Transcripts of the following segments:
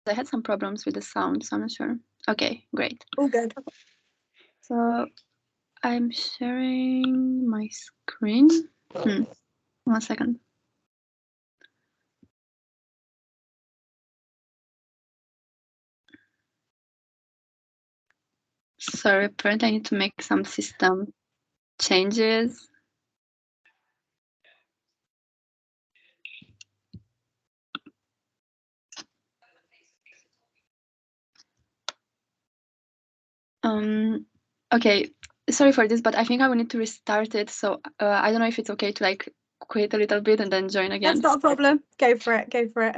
I had some problems with the sound, so I'm not sure. Okay, great. All good. So I'm sharing my screen. 1 second. Sorry, apparently I need to make some system changes. Okay, sorry for this, but I think I will need to restart it. So I don't know if it's okay to like quit a little bit and then join again. That's not a problem. Go for it. Go for it.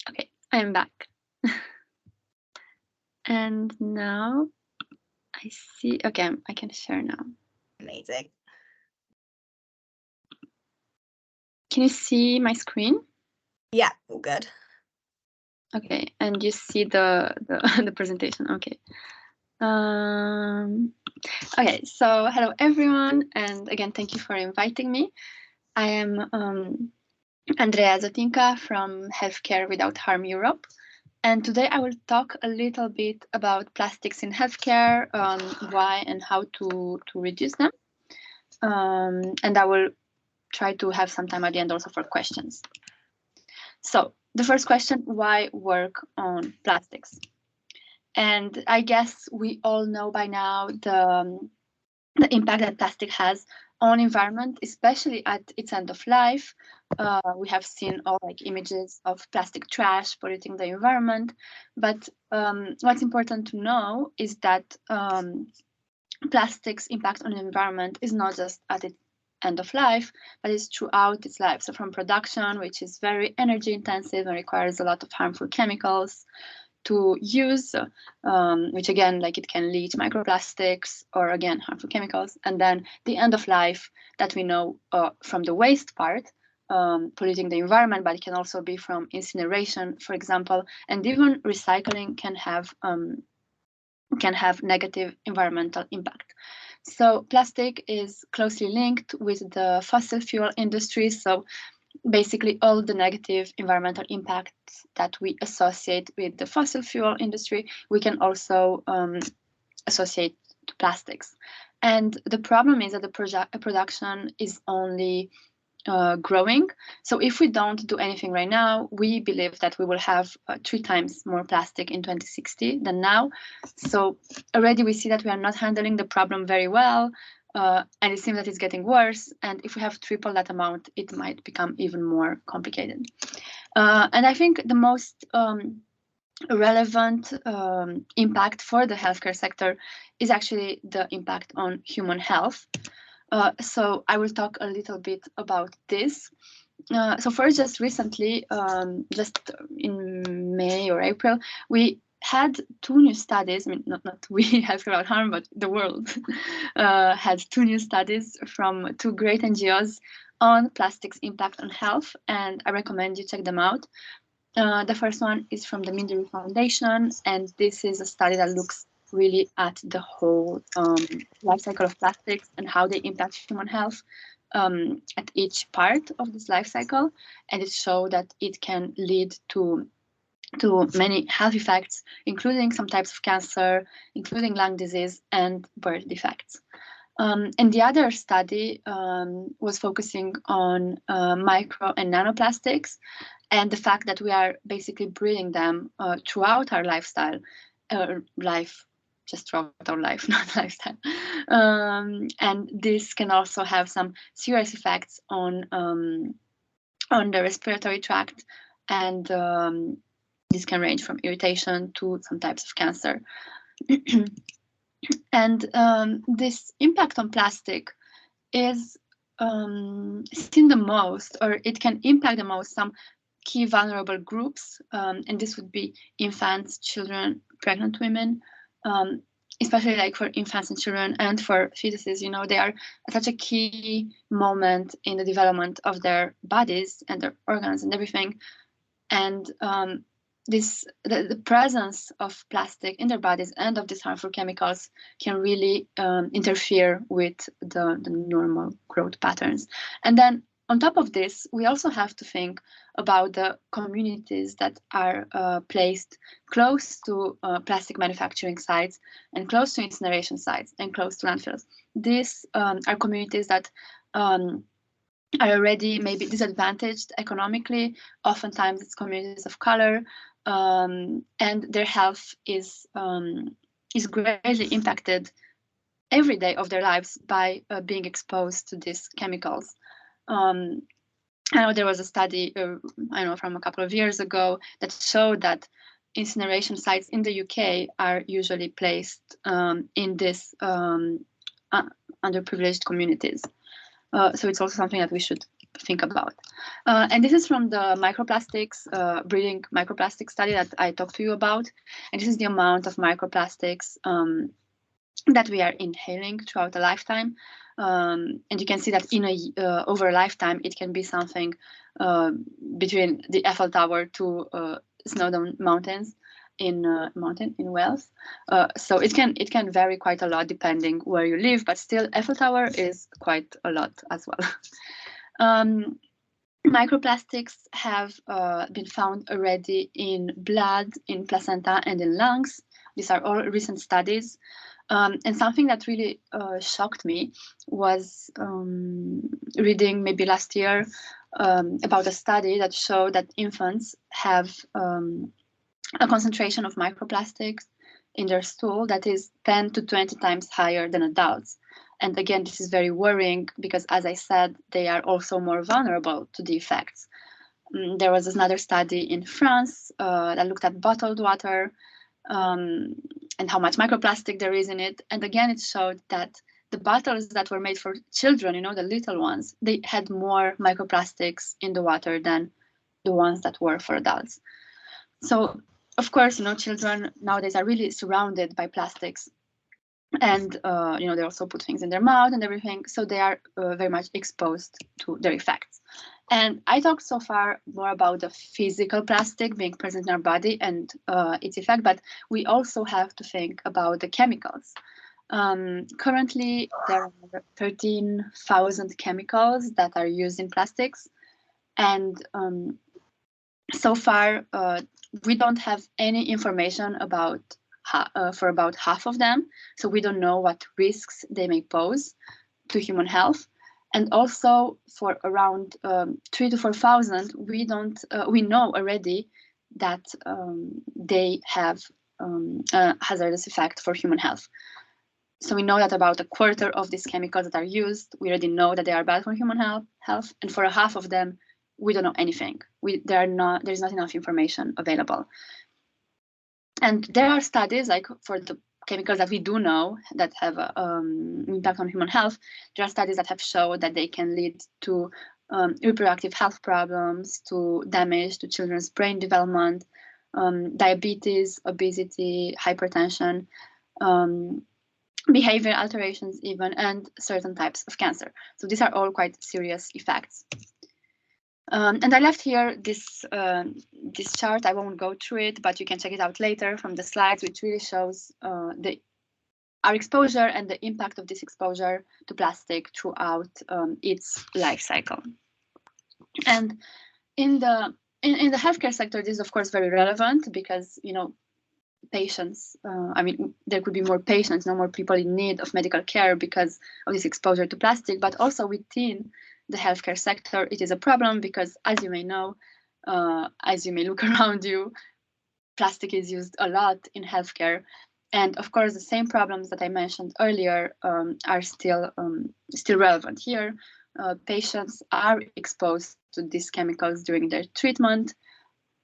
Okay, I'm back. And now I see, okay, I can share now. Amazing. Can you see my screen? Yeah, all good. Okay, and you see the the presentation. Okay. Okay, so hello everyone, and again, thank you for inviting me. I am Andrea Zotinka from Healthcare Without Harm Europe. And today I will talk a little bit about plastics in healthcare, why and how to reduce them. And I will try to have some time at the end also for questions. So the first question, why work on plastics? And I guess we all know by now the impact that plastic has on environment, especially at its end of life. We have seen all like images of plastic trash polluting the environment. But what's important to know is that plastic's impact on the environment is not just at its end of life, but it's throughout its life. So from production, which is very energy intensive and requires a lot of harmful chemicals, to use, which again, like it can lead to microplastics or again, harmful chemicals. And then the end of life that we know from the waste part, polluting the environment, but it can also be from incineration, for example, and even recycling can have negative environmental impact. So plastic is closely linked with the fossil fuel industry. So basically all the negative environmental impacts that we associate with the fossil fuel industry, we can also associate to plastics. And the problem is that the production is only growing. So if we don't do anything right now, we believe that we will have 3 times more plastic in 2060 than now. So already we see that we are not handling the problem very well. And it seems that it's getting worse. And if we have triple that amount, it might become even more complicated. And I think the most relevant impact for the healthcare sector is actually the impact on human health. So I will talk a little bit about this. So first, just recently, just in May or April, we had 2 new studies. I mean, not we, Healthcare Without Harm, but the world had 2 new studies from 2 great NGOs on plastics' impact on health, and I recommend you check them out. The first one is from the Minderi Foundation, and this is a study that looks really at the whole life cycle of plastics and how they impact human health at each part of this life cycle. And it showed that it can lead to many health effects, including some types of cancer, including lung disease and birth defects. And the other study was focusing on micro and nanoplastics and the fact that we are basically breeding them throughout our lifestyle, just throughout our life, not lifestyle. And this can also have some serious effects on the respiratory tract, and this can range from irritation to some types of cancer. And this impact on plastic is seen the most, or it can impact the most, some key vulnerable groups, and this would be infants, children, pregnant women, especially like for infants and children and for fetuses. You know, they are at such a key moment in the development of their bodies and their organs and everything. And the presence of plastic in their bodies and of these harmful chemicals can really interfere with the normal growth patterns. And then on top of this, we also have to think about the communities that are placed close to plastic manufacturing sites and close to incineration sites and close to landfills. These are communities that are already maybe disadvantaged economically. Oftentimes it's communities of color, and their health is greatly impacted every day of their lives by being exposed to these chemicals. I know there was a study, I know from a couple of years ago, that showed that incineration sites in the UK are usually placed in this underprivileged communities. So it's also something that we should think about. And this is from the microplastics, breeding microplastic study that I talked to you about. And this is the amount of microplastics that we are inhaling throughout a lifetime. And you can see that in over a lifetime, it can be something between the Eiffel Tower to Snowdon Mountains in Wales. So it can vary quite a lot depending where you live, but still Eiffel Tower is quite a lot as well. Microplastics have been found already in blood, in placenta, and in lungs. These are all recent studies. And something that really shocked me was reading maybe last year about a study that showed that infants have a concentration of microplastics in their stool that is 10 to 20 times higher than adults. And again, this is very worrying because, as I said, they are also more vulnerable to the effects. There was another study in France that looked at bottled water and how much microplastic there is in it. And again, it showed that the bottles that were made for children, you know, the little ones, they had more microplastics in the water than the ones that were for adults. So, of course, you know, children nowadays are really surrounded by plastics. And, you know, they also put things in their mouth and everything. So they are very much exposed to their effects. And I talked so far more about the physical plastic being present in our body and its effect, but we also have to think about the chemicals. Currently, there are 13,000 chemicals that are used in plastics. And so far, we don't have any information about for about half of them. So we don't know what risks they may pose to human health. And also for around 3,000 to 4,000, we know already that they have a hazardous effect for human health. So we know that about a quarter of these chemicals that are used, we already know that they are bad for human health. And for a half of them, we don't know anything. There's not enough information available. And there are studies, like for the chemicals that we do know that have an impact on human health, there are studies that have shown that they can lead to reproductive health problems, to damage to children's brain development, diabetes, obesity, hypertension, behavior alterations even, and certain types of cancer. So these are all quite serious effects. And I left here this chart. I won't go through it, but you can check it out later from the slides, which really shows our exposure and the impact of this exposure to plastic throughout its life cycle. And in the healthcare sector, this is of course very relevant because, you know, patients, there could be more patients, no more people in need of medical care because of this exposure to plastic, but also within the healthcare sector, it is a problem because, as you may know, as you may look around you, plastic is used a lot in healthcare. And of course, the same problems that I mentioned earlier are still relevant here. Patients are exposed to these chemicals during their treatment.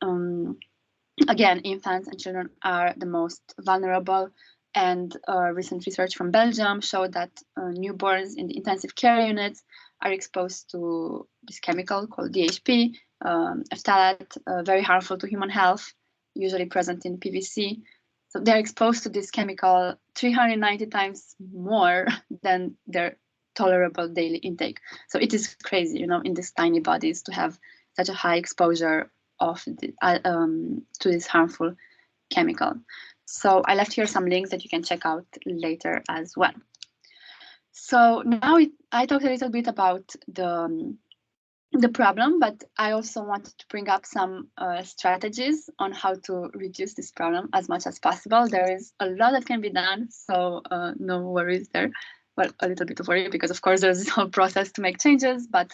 Again, infants and children are the most vulnerable. And recent research from Belgium showed that newborns in the intensive care units are exposed to this chemical called DHP, phthalate, very harmful to human health, usually present in PVC. So they're exposed to this chemical 390 times more than their tolerable daily intake. So it is crazy, in these tiny bodies to have such a high exposure of to this harmful chemical. So I left here some links that you can check out later as well. So now I talked a little bit about the problem, but I also wanted to bring up some strategies on how to reduce this problem as much as possible. There is a lot that can be done, so no worries there. Well, a little bit of worry because, of course, there's this whole process to make changes, but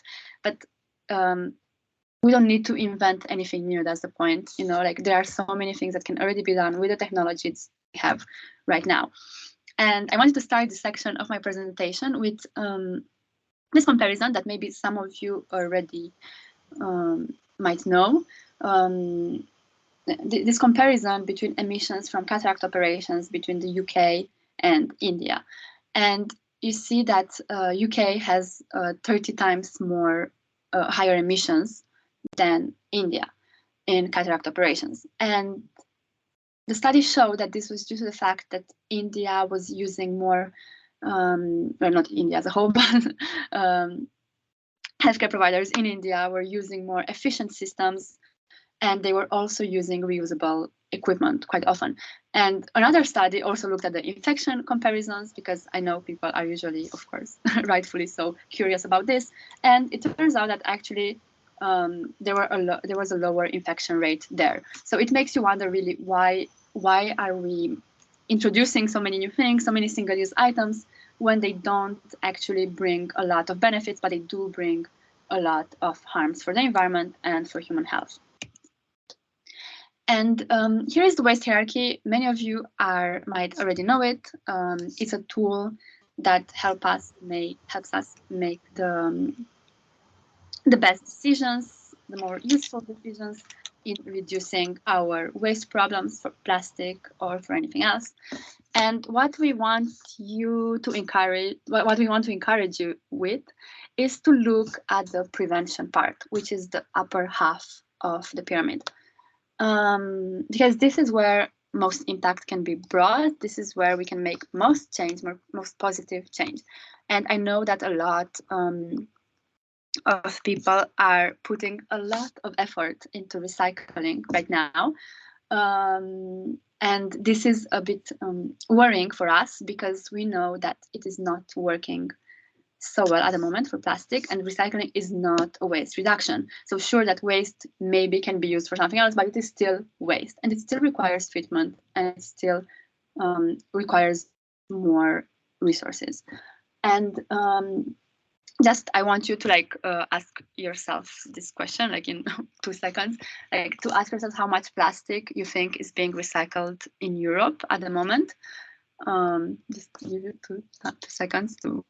we don't need to invent anything new. That's the point. Like there are so many things that can already be done with the technologies we have right now. And I wanted to start this section of my presentation with this comparison that maybe some of you already might know. This comparison between emissions from cataract operations between the UK and India. And you see that UK has 30 times more higher emissions than India in cataract operations. And the studies show that this was due to the fact that India was using more, well, not India as a whole, but healthcare providers in India were using more efficient systems, and they were also using reusable equipment quite often. And another study also looked at the infection comparisons, because I know people are usually, of course, rightfully so, curious about this. And it turns out that actually there was a lower infection rate there. So it makes you wonder really why are we introducing so many new things, so many single-use items, when they don't actually bring a lot of benefits, but they do bring a lot of harms for the environment and for human health. And here is the waste hierarchy. Many of you might already know it. It's a tool that helps us make the best decisions, the more useful decisions in reducing our waste problems for plastic or for anything else. And what we want you to encourage, what we want to encourage you with, is to look at the prevention part, which is the upper half of the pyramid. Because this is where most impact can be brought. This is where we can make most change, most positive change. And I know that a lot of people are putting a lot of effort into recycling right now. And this is a bit worrying for us, because we know that it is not working so well at the moment for plastic, and recycling is not a waste reduction. So sure, that waste maybe can be used for something else, but it is still waste, and it still requires treatment, and it still requires more resources. And just I want you to ask yourself this question, in 2 seconds, to ask yourself how much plastic you think is being recycled in Europe at the moment. Just give you 2 seconds to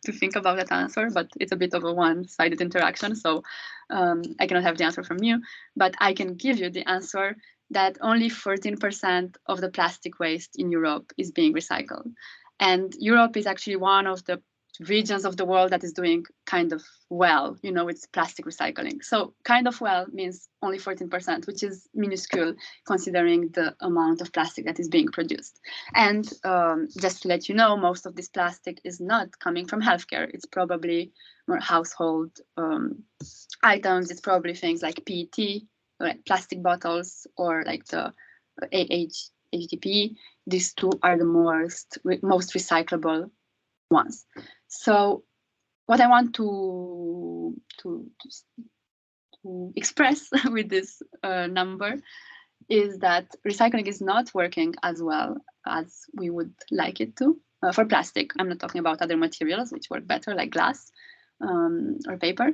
to think about that answer, but it's a bit of a one-sided interaction, so I cannot have the answer from you, but I can give you the answer that only 14% of the plastic waste in Europe is being recycled. And Europe is actually one of the regions of the world that is doing kind of well, it's plastic recycling. So kind of well means only 14%, which is minuscule considering the amount of plastic that is being produced. And just to let you know, most of this plastic is not coming from healthcare. It's probably more household items. It's probably things like PET, or plastic bottles, or the HDPE. These two are the most recyclable ones. So what I want to express with this number is that recycling is not working as well as we would like it to. For plastic, I'm not talking about other materials which work better, like glass or paper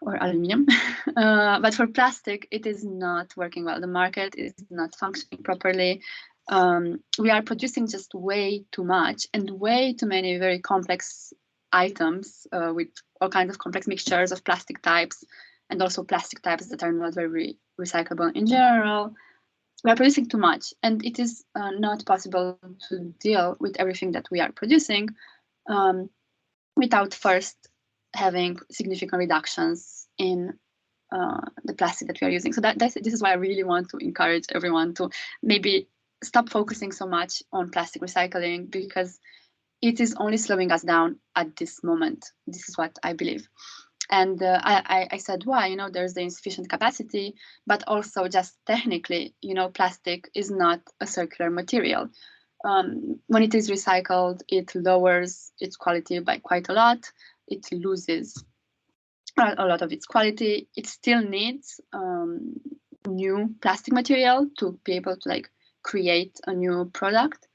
or aluminum. But for plastic, it is not working well. The market is not functioning properly. We are producing just way too much and way too many very complex items with all kinds of complex mixtures of plastic types, and also plastic types that are not very recyclable in general. We are producing too much, and it is not possible to deal with everything that we are producing without first having significant reductions in the plastic that we are using. So this is why I really want to encourage everyone to maybe stop focusing so much on plastic recycling, because it is only slowing us down at this moment. This is what I believe. And I said, why? You know, there's the insufficient capacity, but also just technically, you know, plastic is not a circular material. When it is recycled, it lowers its quality by quite a lot. It loses a lot of its quality. It still needs new plastic material to be able to like create a new product.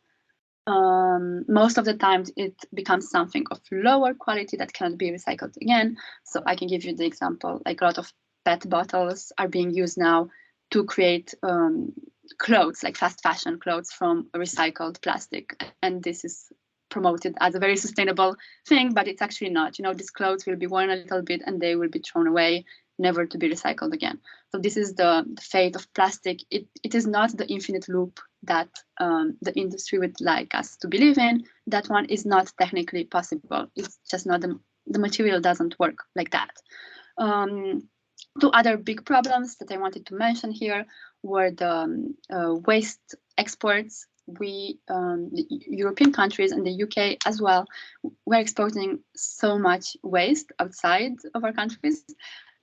Most of the time it becomes something of lower quality that cannot be recycled again. So I can give you the example, like a lot of PET bottles are being used now to create clothes, like fast fashion clothes from recycled plastic. And this is promoted as a very sustainable thing, but it's actually not. You know, these clothes will be worn a little bit and they will be thrown away, never to be recycled again. So this is the fate of plastic. It is not the infinite loop that the industry would like us to believe in. That one is not technically possible. It's just not, the material doesn't work like that. Two other big problems that I wanted to mention here were the waste exports. We, the European countries and the UK as well, we're exporting so much waste outside of our countries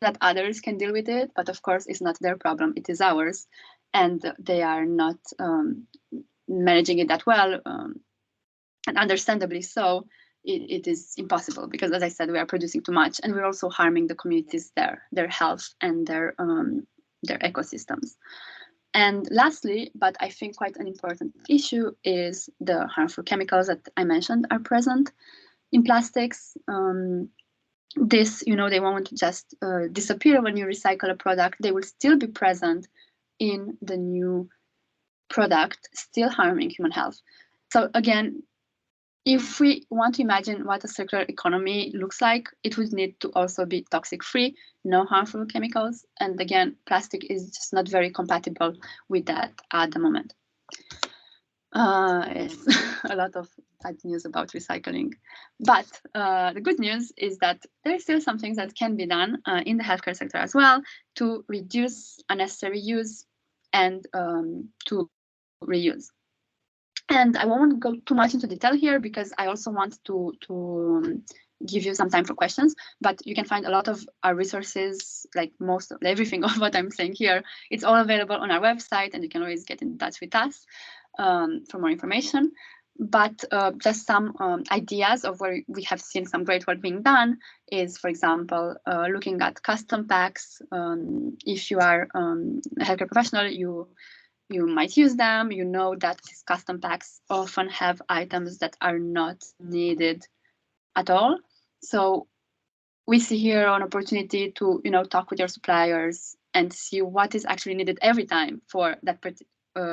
that others can deal with it, but of course it's not their problem, it is ours, and they are not managing it that well, and understandably so. It is impossible because, as I said, we are producing too much, and we're also harming the communities there, their health and their ecosystems. And lastly, but I think quite an important issue, is the harmful chemicals that I mentioned are present in plastics. This, you know, they won't just disappear when you recycle a product. They will still be present in the new product, still harming human health. So again, if we want to imagine what a circular economy looks like, it would need to also be toxic free, no harmful chemicals. And again, plastic is just not very compatible with that at the moment. It's a lot of bad news about recycling. But the good news is that there are still some things that can be done in the healthcare sector as well to reduce unnecessary use and to reuse. And I won't go too much into detail here because I also want to give you some time for questions, but you can find a lot of our resources, like most of everything of what I'm saying here. It's all available on our website, and you can always get in touch with us for more information. But just some ideas of where we have seen some great work being done is, for example, looking at custom packs. If you are a healthcare professional, you might use them. You know that these custom packs often have items that are not needed at all. So we see here an opportunity to, you know, talk with your suppliers and see what is actually needed every time for that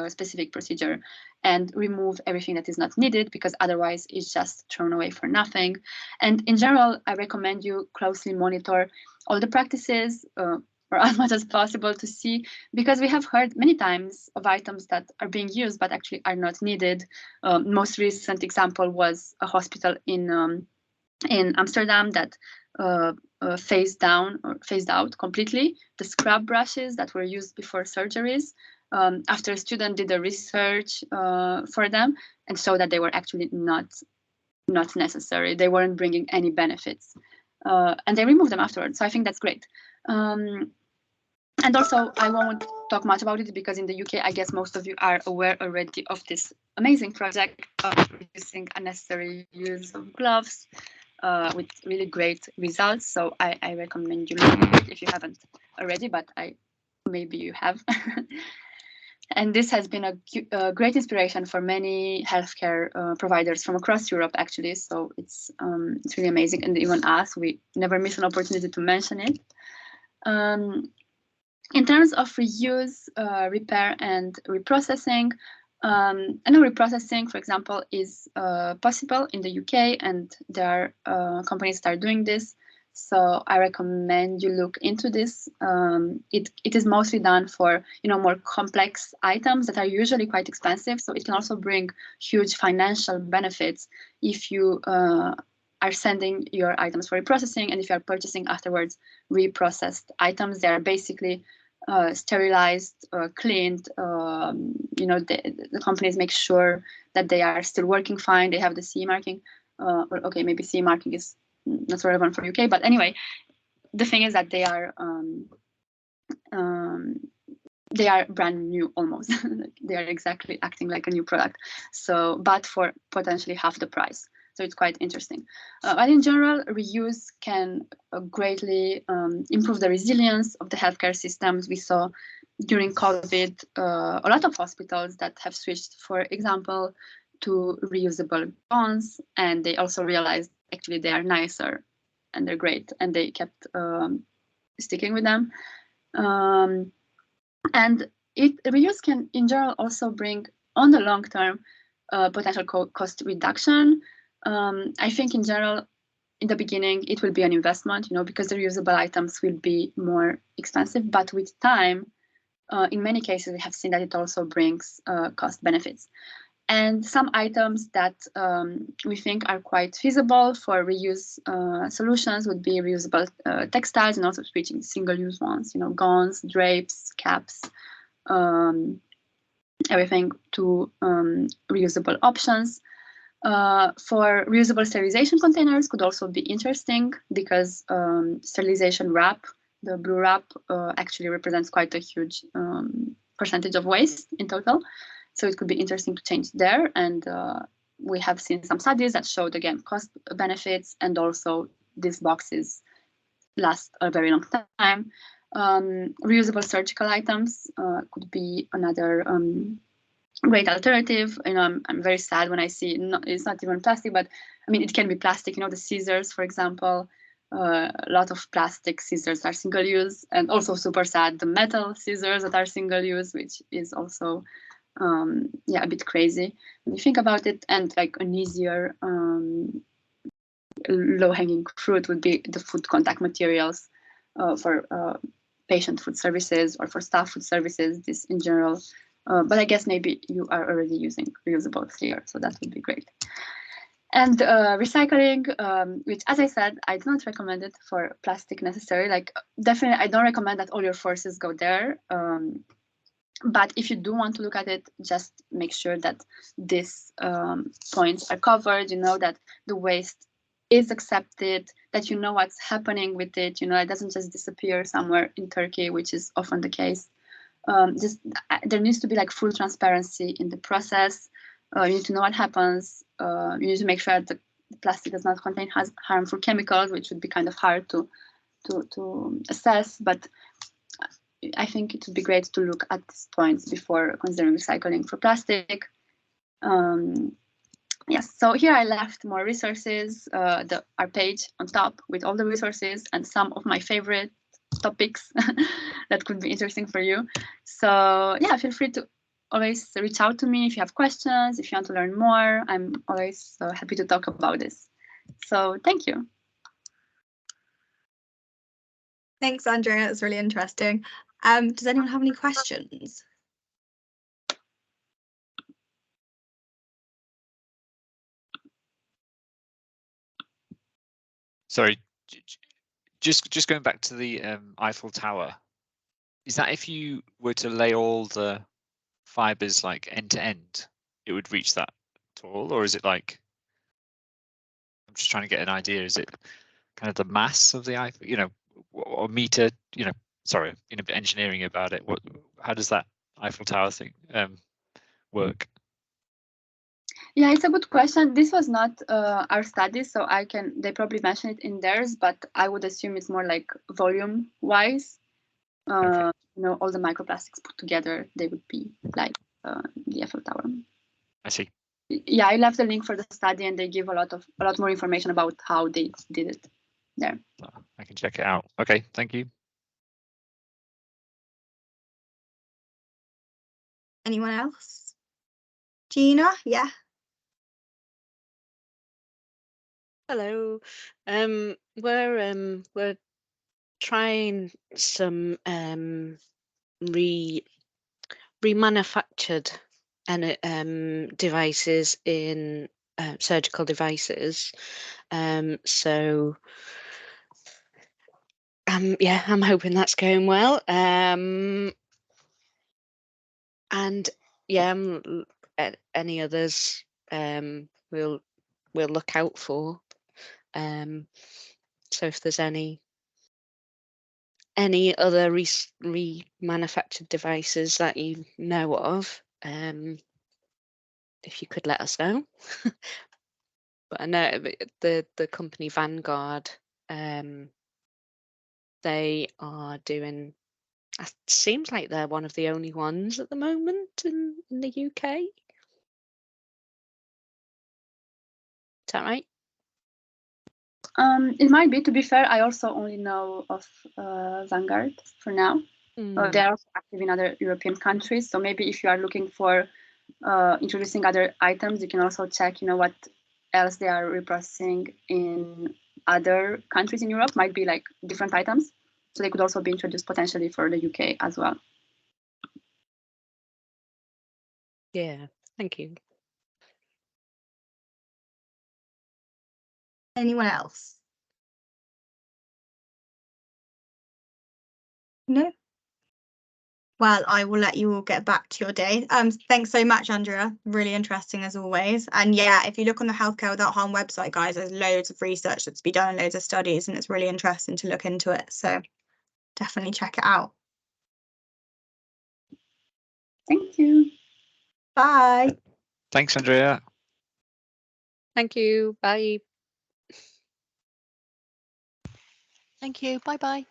specific procedure, and remove everything that is not needed, because otherwise it's just thrown away for nothing. And in general, I recommend you closely monitor all the practices, or as much as possible, to see, because we have heard many times of items that are being used but actually are not needed. Most recent example was a hospital in Amsterdam that phased out completely the scrub brushes that were used before surgeries, after a student did a research for them and showed that they were actually not necessary. They weren't bringing any benefits, and they removed them afterwards. So I think that's great. And also, I won't talk much about it because in the UK, I guess most of you are aware already of this amazing project of reducing unnecessary use of gloves with really great results. So I recommend you look at it if you haven't already, but maybe you have. And this has been a great inspiration for many healthcare providers from across Europe, actually. So it's really amazing. And even us, we never miss an opportunity to mention it. In terms of reuse, repair, and reprocessing, I know reprocessing, for example, is possible in the UK, and there are companies that are doing this. So I recommend you look into this. It is mostly done for, you know, more complex items that are usually quite expensive. So it can also bring huge financial benefits if you are sending your items for reprocessing, and if you are purchasing afterwards reprocessed items, they are basically sterilized, cleaned. The companies make sure that they are still working fine. They have the CE marking. Or okay, maybe CE marking is not relevant for UK, but anyway, the thing is that they are brand new almost. They are exactly acting like a new product. So, but for potentially half the price. So it's quite interesting. But in general, reuse can greatly improve the resilience of the healthcare systems. We saw during COVID a lot of hospitals that have switched, for example, to reusable gowns, and they also realized actually they are nicer and they're great, and they kept sticking with them. And reuse can, in general, also bring, on the long term, potential cost reduction. I think, in general, in the beginning, it will be an investment, because the reusable items will be more expensive. But with time, in many cases, we have seen that it also brings cost benefits. And some items that we think are quite feasible for reuse solutions would be reusable textiles, and also switching single-use ones, gowns, drapes, caps, everything to reusable options. For reusable sterilization containers could also be interesting, because sterilization wrap, the blue wrap, actually represents quite a huge percentage of waste in total. So it could be interesting to change there. And we have seen some studies that showed, again, cost benefits, and also these boxes last a very long time. Reusable surgical items could be another great alternative. I'm very sad when I see it's not even plastic, but I mean, it can be plastic. The scissors, for example. A lot of plastic scissors are single use, and also super sad, the metal scissors that are single use, which is also a bit crazy when you think about it. And like an easier low-hanging fruit would be the food contact materials for patient food services or for staff food services, this in general. But I guess maybe you are already using reusables here, so that would be great. And recycling, which, as I said, I do not recommend it for plastic necessarily. Like, definitely, I don't recommend that all your forces go there. But if you do want to look at it, just make sure that these points are covered, that the waste is accepted, that you know what's happening with it, it doesn't just disappear somewhere in Turkey, which is often the case. There needs to be like full transparency in the process. You need to know what happens. You need to make sure that the plastic does not contain harmful chemicals, which would be kind of hard to assess. But I think it would be great to look at these points before considering recycling for plastic. Yes, so here I left more resources, our page on top with all the resources and some of my favorite topics that could be interesting for you. So yeah, feel free to always reach out to me if you have questions, if you want to learn more. I'm always happy to talk about this. So thank you. Thanks, Andrea. That's really interesting. Does anyone have any questions? Sorry, just going back to the Eiffel Tower. Is that if you were to lay all the fibers like end to end, it would reach that tall, or is it like? I'm just trying to get an idea. Is it kind of the mass of the Eiffel, or meter? Sorry, a bit engineering about it. How does that Eiffel Tower thing work? Yeah, it's a good question. This was not our study, so they probably mention it in theirs, but I would assume it's more like volume wise. Okay. All the microplastics put together, they would be like the Eiffel Tower. I see. Yeah, I left the link for the study, and they give a lot more information about how they did it there. I can check it out. Okay, thank you. Anyone else? Gina? Yeah. Hello. We're trying some remanufactured devices in surgical devices. So yeah, I'm hoping that's going well. And yeah, any others we'll look out for. So if there's any other remanufactured devices that you know of, if you could let us know. But I know the company Vanguard, they are doing, it seems like they're one of the only ones at the moment in the UK. Is that right? It might be. To be fair, I also only know of Vanguard for now. They are also active in other European countries. So maybe if you are looking for introducing other items, you can also check, what else they are reprocessing in other countries in Europe. Might be like different items. So they could also be introduced potentially for the UK as well. Yeah, thank you. Anyone else? No? Well, I will let you all get back to your day. Thanks so much, Andrea. Really interesting as always. And yeah, if you look on the Healthcare Without Harm website, guys, there's loads of research that's been done, loads of studies, and it's really interesting to look into it. So definitely check it out. Thank you. Bye. Thanks, Andrea. Thank you. Bye. Thank you. Bye bye.